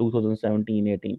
2017-18।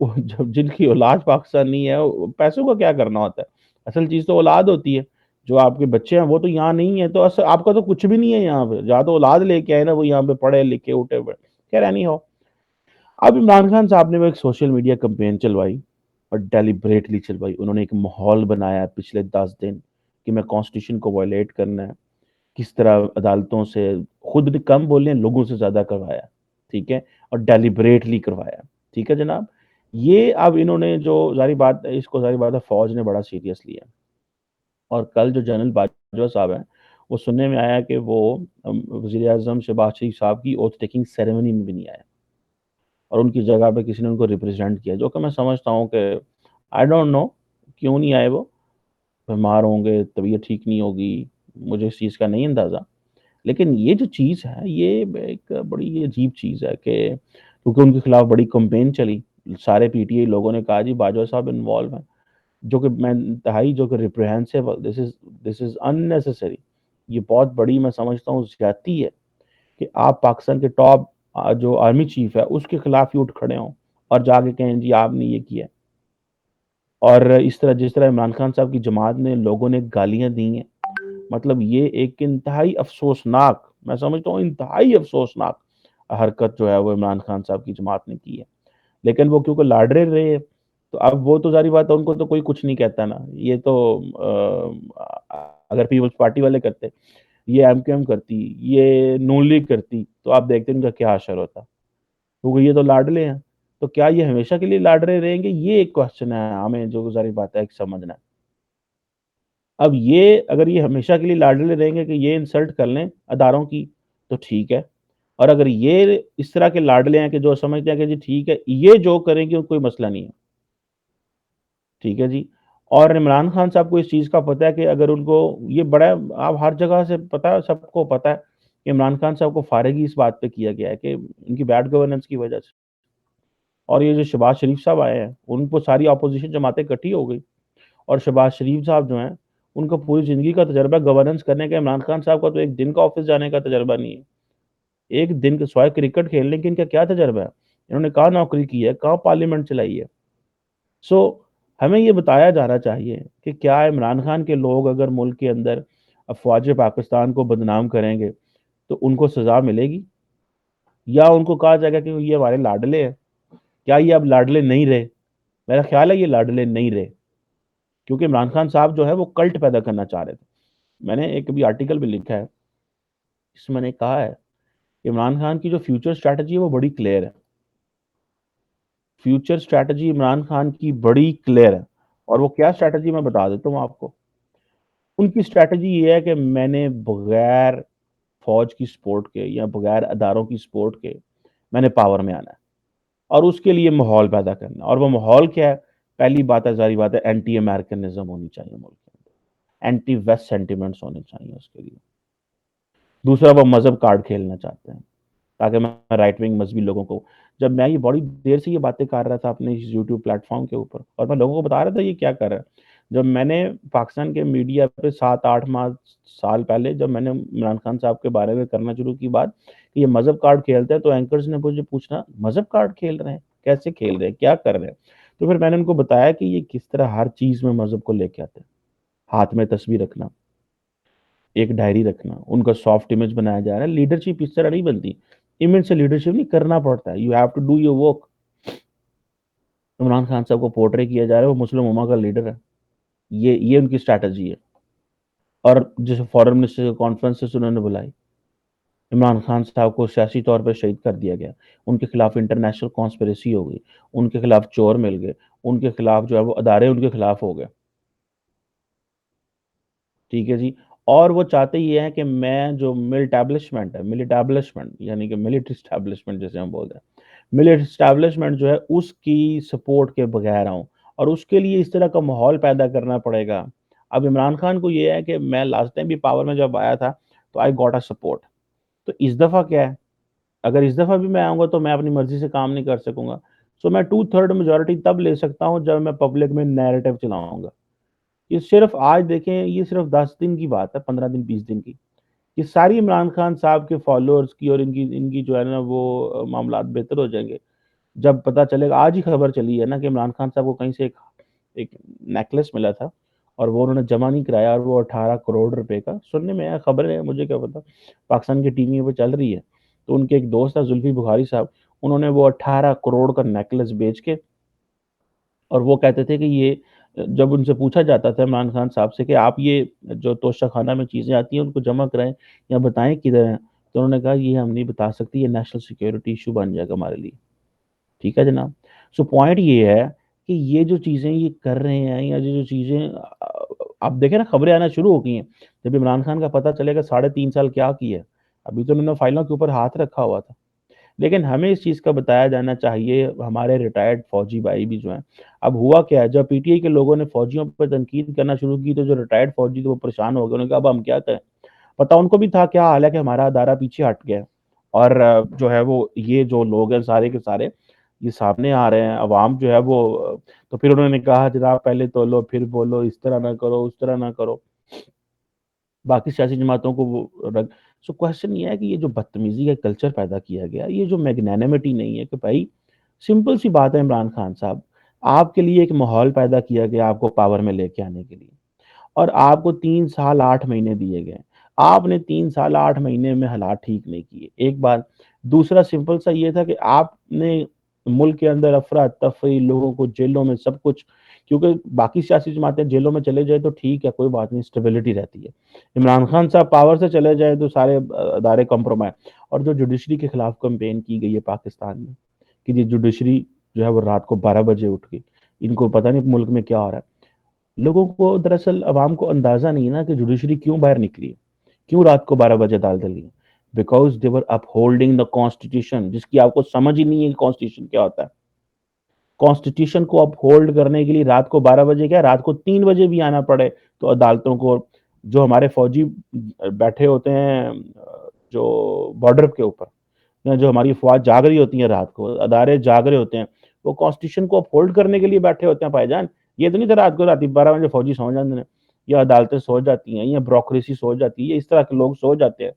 جب جن کی اولاد پاکستان نہیں ہے، پیسوں کا کیا کرنا ہوتا ہے؟ اصل چیز تو اولاد ہوتی ہے. جو آپ کے بچے ہیں وہ تو یہاں نہیں ہے، تو آپ کا تو کچھ بھی نہیں ہے یہاں پہ. جہاں تو اولاد لے کے آئے نا، وہ یہاں پہ پڑھے لکھے اٹھے ہوئے. خیر اینی ہو، اب عمران خان صاحب نے وہ ایک سوشل میڈیا کمپین چلوائی اور ڈیلیبریٹلی چلوائی. انہوں نے ایک ماحول بنایا پچھلے 10 دن کہ میں کانسٹیٹیوشن کو وائلیٹ کرنا ہے. کس طرح عدالتوں سے خود کم بولیں، لوگوں سے زیادہ کروایا. ٹھیک ہے، اور ڈیلیبریٹلی کروایا. ٹھیک ہے جناب. یہ اب انہوں نے جو ظاہری بات ہے، اس کو ظاہری بات ہے فوج نے بڑا سیریس لیا. اور کل جو جنرل باجوہ صاحب ہیں، وہ سننے میں آیا کہ وہ وزیر اعظم شہباز شریف صاحب کی اوتھ ٹیکنگ سیریمنی میں بھی نہیں آیا، اور ان کی جگہ پہ کسی نے ان کو ریپرزینٹ کیا، جو کہ میں سمجھتا ہوں کہ آئی ڈونٹ نو کیوں نہیں آئے. وہ بیمار ہوں گے، طبیعت ٹھیک نہیں ہوگی، مجھے اس چیز کا نہیں اندازہ. لیکن یہ جو چیز ہے، یہ ایک بڑی عجیب چیز ہے کہ کیونکہ ان کے خلاف بڑی کمپین چلی. سارے پی ٹی آئی لوگوں نے کہا جی باجوہ صاحب انوالو ہیں، جو کہ میں انتہائی جو کہ ریپریہنسیبل، دس از اننیسیسری. یہ بہت بڑی میں سمجھتا ہوں زیادتی ہے کہ آپ پاکستان کے ٹاپ جو آرمی چیف ہے اس کے خلاف ہی اٹھ کھڑے ہوں اور جا کے کہیں جی آپ نے یہ کیا. اور اس طرح جس طرح عمران خان صاحب کی جماعت نے لوگوں نے گالیاں دی ہیں، مطلب یہ ایک انتہائی افسوسناک، میں سمجھتا ہوں انتہائی افسوسناک حرکت جو ہے وہ عمران خان صاحب کی جماعت نے کی ہے. لیکن وہ کیونکہ لاڈرے رہے، تو اب وہ تو ظاہری بات ہے ان کو تو کوئی کچھ نہیں کہتا نا. یہ تو اگر پیپلز پارٹی والے کرتے، یہ ایم کیو ایم کرتی، یہ نون لیگ کرتی، تو آپ دیکھتے ان کا کیا حشر ہوتا. کیونکہ یہ تو لاڈلے ہیں. تو کیا یہ ہمیشہ کے لیے لاڈلے رہیں گے؟ یہ ایک کوشچن ہے ہمیں جو ظاہری بات ہے ایک سمجھنا ہے. اب یہ اگر یہ ہمیشہ کے لیے لاڈلے رہیں گے کہ یہ انسلٹ کر لیں اداروں کی، تو ٹھیک ہے. اور اگر یہ اس طرح کے لاڈلے ہیں کہ جو سمجھتے ہیں کہ جی ٹھیک ہے یہ جو کریں گے کوئی مسئلہ نہیں ہے. ٹھیک ہے جی. اور عمران خان صاحب کو اس چیز کا پتہ ہے کہ اگر ان کو یہ بڑا، آپ ہر جگہ سے پتہ ہے، سب کو پتہ ہے کہ عمران خان صاحب کو فارغ ہی اس بات پہ کیا گیا ہے کہ ان کی بیڈ گورننس کی وجہ سے. اور یہ جو شہباز شریف صاحب آئے ہیں، ان کو ساری اپوزیشن جماعتیں اکٹھی ہو گئی، اور شہباز شریف صاحب جو ہیں ان کو پوری زندگی کا تجربہ گورننس کرنے کا. عمران خان صاحب کا تو ایک دن کا آفس جانے کا تجربہ نہیں ہے. ایک دن کے سوائے کرکٹ کھیلنے کی ان کا کیا تجربہ ہے؟ انہوں نے کہاں نوکری کی ہے، کہاں پارلیمنٹ چلائی ہے. سو ہمیں یہ بتایا جانا چاہیے کہ کیا عمران خان کے لوگ اگر ملک کے اندر افواج پاکستان کو بدنام کریں گے تو ان کو سزا ملے گی، یا ان کو کہا جائے گا کہ یہ ہمارے لاڈلے ہیں؟ کیا یہ اب لاڈلے نہیں رہے؟ میرا خیال ہے یہ لاڈلے نہیں رہے، کیونکہ عمران خان صاحب جو ہے وہ کلٹ پیدا کرنا چاہ رہے تھے. میں نے ایک بھی آرٹیکل بھی لکھا ہے، اس میں نے کہا ہے کہ عمران خان کی جو فیوچر اسٹریٹجی ہے وہ بڑی کلیئر ہے. فیوچر اسٹریٹجی عمران خان کی بڑی کلیئر ہے. اور وہ کیا اسٹریٹجی میں بتا دیتا ہوں آپ کو. ان کی اسٹریٹجی یہ ہے کہ میں نے بغیر فوج کی سپورٹ کے یا بغیر اداروں کی سپورٹ کے میں نے پاور میں آنا ہے، اور اس کے لیے ماحول پیدا کرنا. اور وہ ماحول کیا ہے؟ پہلی بات ہے، ظاہری بات ہے، اینٹی امریکنزم ہونی چاہیے ملک کے اندر، اینٹی ویسٹ سینٹیمنٹس ہونے چاہیے اس کے لیے. دوسرا، وہ مذہب کارڈ کھیلنا چاہتے ہیں تاکہ میں رائٹ ونگ مذہبی لوگوں کو، جب میں یہ بڑی دیر سے یہ باتیں کر رہا تھا اپنے اس یوٹیوب پلیٹ فارم کے اوپر، اور میں لوگوں کو بتا رہا تھا یہ کیا کر رہا ہے. جب میں نے پاکستان کے میڈیا پہ 7-8 سال پہلے جب میں نے عمران خان صاحب کے بارے میں کرنا شروع کی بات کہ یہ مذہب کارڈ کھیلتے ہیں، تو اینکرز نے مجھے پوچھنا مذہب کارڈ کھیل رہے ہیں، کیسے کھیل رہے ہیں، کیا کر رہے ہیں. تو پھر میں نے ان کو بتایا کہ یہ کس طرح ہر چیز میں مذہب کو لے کے آتے ہیں. ہاتھ میں تصویر رکھنا، ایک ڈائری رکھنا، ان کا سافٹ امیج بنایا جا رہا ہے. لیڈرشپ اس طرح نہیں بنتی، امیج سے لیڈرشپ نہیں، کرنا پڑتا ہے. You have to do your work. Imran Khan صاحب کو پورٹری کیا جا رہا ہے وہ مسلم امہ کا لیڈر ہے. یہ ان کی اسٹریٹجی ہے. اور جیسے فارن منسٹر کانفرنس سے انہوں نے بلائی، عمران خان صاحب کو سیاسی طور پہ شہید کر دیا گیا، ان کے خلاف انٹرنیشنل کانسپریسی ہو گئی، ان کے خلاف چور مل گئے، ان کے خلاف جو ہے وہ ادارے ان کے خلاف ہو گئے. ٹھیک ہے جی. اور وہ چاہتے یہ ہیں کہ میں جو ملٹیبلشمنٹ ہے، ملٹیبلشمنٹ یعنی کہ ملٹری اسٹیبلشمنٹ جیسے ہم بولتے ہیں، ملٹری اسٹیبلشمنٹ جو ہے اس کی سپورٹ کے بغیر آؤں، اور اس کے لیے اس طرح کا ماحول پیدا کرنا پڑے گا. اب عمران خان کو یہ ہے کہ میں لاسٹ ٹائم بھی پاور میں جب آیا تھا تو آئی گاٹ اے سپورٹ. تو اس دفعہ کیا ہے؟ اگر اس دفعہ بھی میں آؤں گا تو میں اپنی مرضی سے کام نہیں کر سکوں گا. سو میں 2/3 میجورٹی تب لے سکتا ہوں جب میں پبلک میں نیریٹو چلاؤں گا. یہ صرف آج دیکھیں، یہ صرف 10 دن کی بات ہے، 15 دن 20 دن کی. یہ ساری عمران خان صاحب کے فالوورز کی اور ان کی جو ہے نا وہ معاملات بہتر ہو جائیں گے. جب پتہ چلے گا، آج ہی خبر چلی ہے نا کہ عمران خان صاحب کو کہیں سے ایک نیکلس ملا تھا اور وہ انہوں نے جمع نہیں کرایا، اور وہ 18 کروڑ روپے کا، سننے میں آیا، خبر ہے، مجھے کیا پتا، پاکستان کی ٹی وی پہ چل رہی ہے. تو ان کے ایک دوست تھا زلفی بخاری صاحب، انہوں نے وہ 18 کروڑ کا نیکلس بیچ کے، اور وہ کہتے تھے کہ یہ، جب ان سے پوچھا جاتا تھا عمران خان صاحب سے کہ آپ یہ جو توشہ خانہ میں چیزیں آتی ہیں ان کو جمع کرائیں یا بتائیں کدھر ہیں، تو انہوں نے کہا یہ ہم نہیں بتا سکتے، یہ نیشنل سیکیورٹی ایشو بن جائے گا ہمارے لیے. ٹھیک ہے جناب. سو پوائنٹ یہ ہے کہ یہ جو چیزیں یہ کر رہے ہیں، یا جو چیزیں آپ دیکھیں نا، خبریں آنا شروع ہو گئی ہیں. جب عمران خان کا پتہ چلے گا 3.5 سال کیا کیا ہے، ابھی تو انہوں نے فائلوں کے اوپر ہاتھ رکھا ہوا تھا. لیکن ہمیں اس چیز کا بتایا جانا چاہیے، ہمارے ریٹائرڈ فوجی بھائی بھی جو ہیں. اب ہوا کیا ہے، جب پی ٹی آئی کے لوگوں نے فوجیوں پہ تنقید کرنا شروع کی تو جو ریٹائرڈ فوجی تھے وہ پریشان ہو گئے، انہوں نے کہا اب ہم کیا کریں. پتہ ان کو بھی تھا کیا حال ہے کہ ہمارا ادارہ پیچھے ہٹ گیا ہے، اور جو ہے وہ یہ جو لوگ ہیں سارے کے سارے یہ سامنے آ رہے ہیں، عوام جو ہے وہ، تو پھر انہوں نے کہا جناب پہلے تولو پھر بولو، اس طرح نہ کرو اس طرح نہ کرو، باقی سیاسی جماعتوں کو وہ رگ. سو کوشچن یہ ہے کہ یہ جو بدتمیزی کا کلچر پیدا کیا گیا، یہ جو میگنینیمٹی نہیں ہے، کہ بھائی سمپل سی بات ہے عمران خان صاحب، آپ کے لیے ایک ماحول پیدا کیا گیا آپ کو پاور میں لے کے آنے کے لیے، اور آپ کو 3 سال 8 مہینے دیے گئے. آپ نے 3 سال 8 مہینے میں حالات ٹھیک نہیں کیے، ایک بات. دوسرا سمپل سا یہ تھا کہ آپ نے ملک کے اندر افراتفری، لوگوں کو جیلوں میں سب کچھ، کیونکہ باقی سیاسی جماعتیں جیلوں میں چلے جائے تو ٹھیک ہے، کوئی بات نہیں، اسٹیبلٹی رہتی ہے. عمران خان صاحب پاور سے چلے جائے تو سارے ادارے کمپرومائز. اور جو جوڈیشری کے خلاف کمپین کی گئی ہے پاکستان میں، کہ یہ جوڈیشری جو ہے وہ رات کو 12 بجے اٹھ گئی، ان کو پتہ نہیں ملک میں کیا ہو رہا ہے. لوگوں کو دراصل عوام کو اندازہ نہیں ہے نا کہ جوڈیشری کیوں باہر نکلی ہے، کیوں رات کو 12 بجے ڈال دلی ہے. Because they were up holding the constitution, جس کی آپ کو سمجھ ہی نہیں ہے کہ کانسٹیٹیوشن کیا ہوتا ہے. کانسٹیٹیوشن کو اپ ہولڈ کرنے کے لیے رات کو 12 بجے، کیا رات کو 3 بجے بھی آنا پڑے تو عدالتوں کو، جو ہمارے فوجی بیٹھے ہوتے ہیں جو بارڈر کے اوپر، یا جو ہماری افواج جاگ رہی ہوتی ہیں رات کو، ادارے جاگ رہے ہوتے ہیں، وہ کانسٹیٹیوشن کو اپ ہولڈ کرنے کے لیے بیٹھے ہوتے ہیں بھائی جان. یہ تو نہیں تھا رات کو 12 بجے فوجی سو جاتے ہیں، یا عدالتیں سو جاتی ہیں، یا بیوروکریسی سو جاتی ہے، اس طرح کے لوگ سو جاتے ہیں.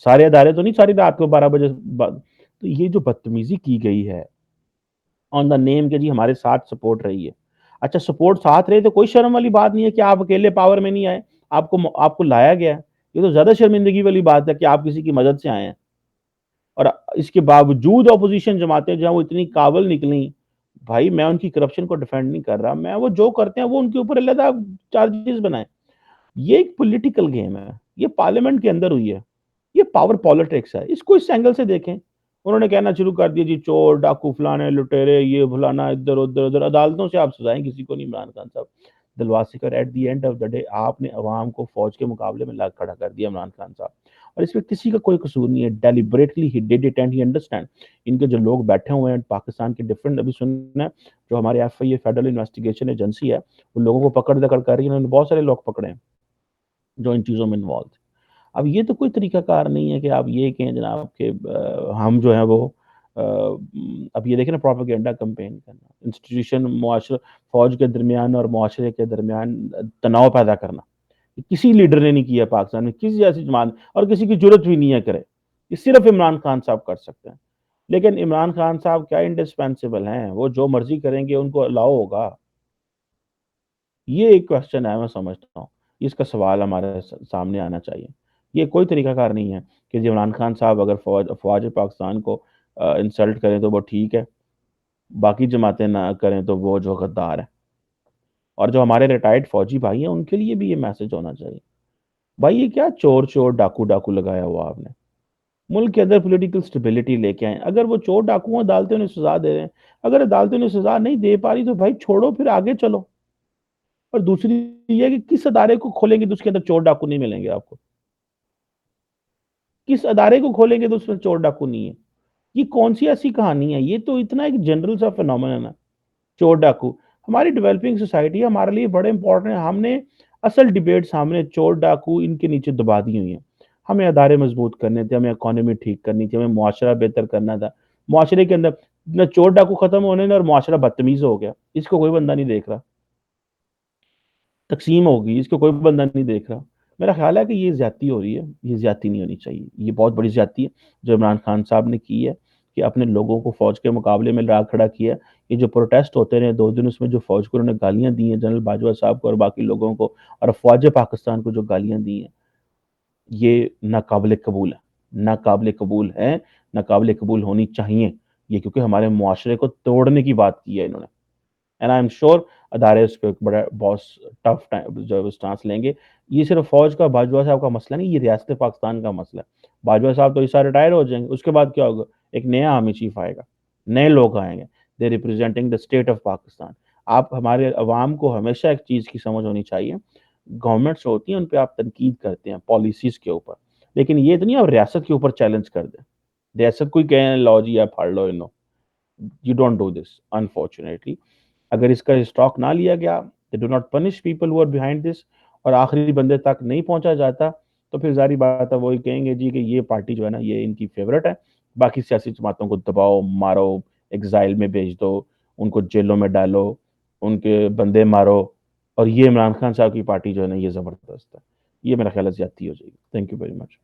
سارے ادارے تو نہیں ساری رات کو 12 بجے تو یہ جو بدتمیزی کی گئی ہے آن دا نیم کہ جی ہمارے ساتھ سپورٹ رہی ہے. اچھا سپورٹ ساتھ رہے تو کوئی شرم والی بات نہیں ہے کہ آپ اکیلے پاور میں نہیں آئے، آپ کو لایا گیا ہے. یہ تو زیادہ شرمندگی والی بات ہے کہ آپ کسی کی مدد سے آئے ہیں، اور اس کے باوجود اپوزیشن جماعتیں جہاں وہ اتنی قابل نکلیں. بھائی میں ان کی کرپشن کو ڈیفینڈ نہیں کر رہا، میں وہ جو کرتے ہیں وہ ان کے اوپر علیحدہ چارجز بنائیں. یہ ایک پولیٹیکل گیم ہے، یہ پارلیمنٹ کے اندر ہوئی ہے، یہ پاور پالیٹکس ہے، اس کو اس اینگل سے دیکھیں. انہوں نے کہنا شروع کر دیا جی چور ڈاکو فلانے لٹیرے یہ فلانا، ادھر ادھر ادھر، عدالتوں سے آپ سزائیں کسی کو نہیں. عمران خان صاحب دلواسی کر، at the end of the day آپ نے عوام کو فوج کے مقابلے میں لا کھڑا کر دیا عمران خان صاحب. اور اس میں کسی کا کوئی قصور نہیں ہے، deliberately he did it and he understand. ان کے جو لوگ بیٹھے ہوئے ہیں پاکستان کے ڈفرینٹ، ابھی سننا ہے جو ہمارے ایف آئی اے فیڈرل انویسٹیگیشن ایجنسی ہے، ان لوگوں کو پکڑ دکڑ کر رہی ہے، انہوں نے بہت سارے لوگ پکڑے ہیں جو ان چیزوں میں انوالو تھے. اب یہ تو کوئی طریقہ کار نہیں ہے کہ آپ یہ کہیں جناب کہ ہم جو ہیں وہ اب یہ دیکھیں نا پروپیگنڈا کمپین کرنا، انسٹیٹیوشن معاشرہ، فوج کے درمیان اور معاشرے کے درمیان تناؤ پیدا کرنا، کسی لیڈر نے نہیں کیا پاکستان میں، کسی ایسی جماعت، اور کسی کی ضرورت بھی نہیں ہے کرے. یہ صرف عمران خان صاحب کر سکتے ہیں. لیکن عمران خان صاحب کیا انڈسپینسیبل ہیں، وہ جو مرضی کریں گے ان کو الاؤ ہوگا. یہ ایک کوشچن ہے، میں سمجھتا ہوں اس کا سوال ہمارے سامنے آنا چاہیے. یہ کوئی طریقہ کار نہیں ہے کہ جی عمران خان صاحب اگر فوج پاکستان کو انسلٹ کریں تو وہ ٹھیک ہے، باقی جماعتیں نہ کریں تو وہ جو غدار ہے. اور جو ہمارے ریٹائرڈ فوجی بھائی ہیں ان کے لیے بھی یہ میسج ہونا چاہیے. بھائی یہ کیا چور چور ڈاکو ڈاکو لگایا ہوا آپ نے، ملک کے اندر پولیٹیکل سٹیبلٹی لے کے آئیں. اگر وہ چور ڈاکو ہیں عدالتیں انہیں سزا دے رہے ہیں، اگر عدالتیں انہیں سزا نہیں دے پا رہی تو بھائی چھوڑو، پھر آگے چلو. اور دوسری یہ کہ کس ادارے کو کھولیں گے تو اس کے اندر چور ڈاکو نہیں ملیں گے آپ کو، کس ادارے کو کھولیں گے تو اس میں چور ڈاکو نہیں ہے. یہ کون سی ایسی کہانی ہے، یہ تو اتنا ایک جنرل سا فینومینن ہے. چور ڈاکو ہماری ڈیولپنگ سوسائٹی ہے، ہمارے لیے بڑے امپورٹنٹ ہے. ہم نے اصل ڈیبیٹ سامنے چور ڈاکو ان کے نیچے دبا دی ہوئی ہیں. ہمیں ادارے مضبوط کرنے تھے، ہمیں اکانومی ٹھیک کرنی تھی، ہمیں معاشرہ بہتر کرنا تھا. معاشرے کے اندر نہ چور ڈاکو ختم ہونے اور معاشرہ بدتمیز ہو گیا، اس کو کوئی بندہ نہیں دیکھ رہا. تقسیم ہوگی، اس کو کوئی بندہ نہیں دیکھ رہا. میرا خیال ہے کہ یہ زیادتی ہو رہی ہے، یہ زیادتی نہیں ہونی چاہیے، یہ بہت بڑی زیادتی ہے جو عمران خان صاحب نے کی ہے. کہ اپنے لوگوں کو فوج کے مقابلے میں لا کھڑا کیا. یہ جو پروٹیسٹ ہوتے رہے 2 دن، اس میں جو فوج کو انہوں نے گالیاں دی ہیں جنرل باجوہ صاحب کو اور باقی لوگوں کو، اور افواج پاکستان کو جو گالیاں دی ہیں، یہ ناقابل قبول ہے. ناقابل قبول ہے، ناقابل قبول ہونی چاہیے یہ، کیونکہ ہمارے معاشرے کو توڑنے کی بات کی ہے انہوں نے. اینڈ آئی ایم شیور ادارے اس پہ بڑا بہت ٹف جو سٹانس لیں گے. یہ صرف فوج کا باجوہ صاحب کا مسئلہ نہیں، یہ ریاست پاکستان کا مسئلہ ہے. باجوہ صاحب تو اس سال ریٹائر ہو جائیں گے، اس کے بعد کیا ہوگا؟ ایک نیا آرمی چیف آئے گا، نئے لوگ آئیں گے. They representing the state of Pakistan. آپ ہمارے عوام کو ہمیشہ ایک چیز کی سمجھ ہونی چاہیے، گورنمنٹس ہوتی ہیں ان پہ آپ تنقید کرتے ہیں پالیسیز کے اوپر، لیکن یہ تو نہیں آپ ریاست کے اوپر چیلنج کر دیں. ریاست کوئی کہیں لو جی آپ پھاڑ لو، you don't do this unfortunately. اگر اس کا اسٹاک نہ لیا گیا، they do not punish people who are behind this، اور آخری بندے تک نہیں پہنچا جاتا، تو پھر ظاہری بات ہے وہی کہیں گے جی کہ یہ پارٹی جو ہے نا یہ ان کی فیورٹ ہے، باقی سیاسی جماعتوں کو دباؤ، مارو، ایگزائل میں بھیج دو، ان کو جیلوں میں ڈالو، ان کے بندے مارو، اور یہ عمران خان صاحب کی پارٹی جو ہے نا یہ زبردست ہے. یہ میرا خیال ہے زیادتی ہو جائے گی. Thank you very much.